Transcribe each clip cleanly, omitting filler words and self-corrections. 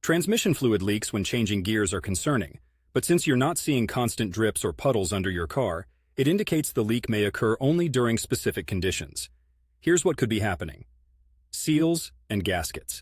Transmission fluid leaks when changing gears are concerning, but since you're not seeing constant drips or puddles under your car, it indicates the leak may occur only during specific conditions. Here's what could be happening. Seals and gaskets.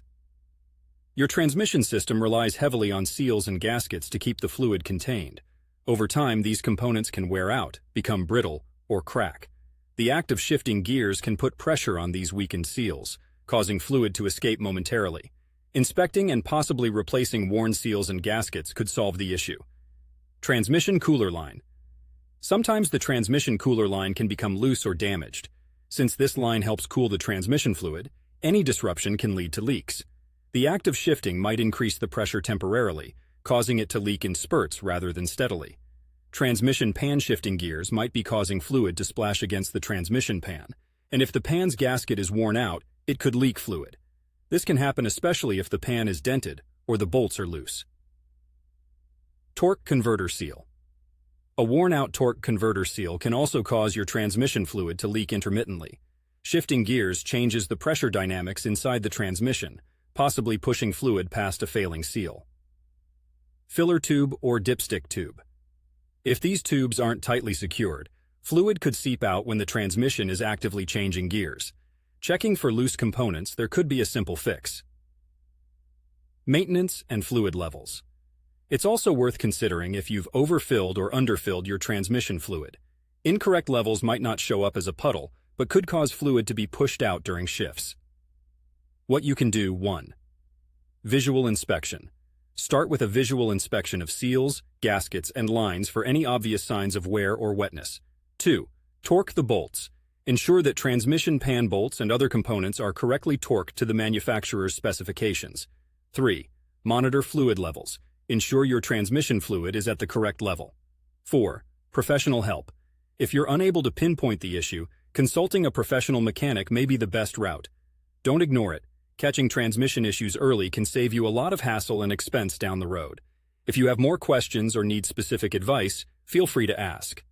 Your transmission system relies heavily on seals and gaskets to keep the fluid contained. Over time, these components can wear out, become brittle, or crack. The act of shifting gears can put pressure on these weakened seals, causing fluid to escape momentarily. Inspecting and possibly replacing worn seals and gaskets could solve the issue. Transmission cooler line. Sometimes the transmission cooler line can become loose or damaged. Since this line helps cool the transmission fluid, any disruption can lead to leaks. The act of shifting might increase the pressure temporarily, causing it to leak in spurts rather than steadily. Transmission pan shifting gears might be causing fluid to splash against the transmission pan, and if the pan's gasket is worn out, it could leak fluid. This can happen especially if the pan is dented or the bolts are loose. Torque converter seal. A worn-out torque converter seal can also cause your transmission fluid to leak intermittently. Shifting gears changes the pressure dynamics inside the transmission, possibly pushing fluid past a failing seal. Filler tube or dipstick tube. If these tubes aren't tightly secured, fluid could seep out when the transmission is actively changing gears. Checking for loose components, there could be a simple fix. Maintenance and fluid levels. It's also worth considering if you've overfilled or underfilled your transmission fluid. Incorrect levels might not show up as a puddle, but could cause fluid to be pushed out during shifts. What you can do: 1. Visual inspection. Start with a visual inspection of seals, gaskets, and lines for any obvious signs of wear or wetness. 2. Torque the bolts. Ensure that transmission pan bolts and other components are correctly torqued to the manufacturer's specifications. 3. Monitor fluid levels. Ensure your transmission fluid is at the correct level. 4. Professional help. If you're unable to pinpoint the issue, consulting a professional mechanic may be the best route. Don't ignore it. Catching transmission issues early can save you a lot of hassle and expense down the road. If you have more questions or need specific advice, feel free to ask.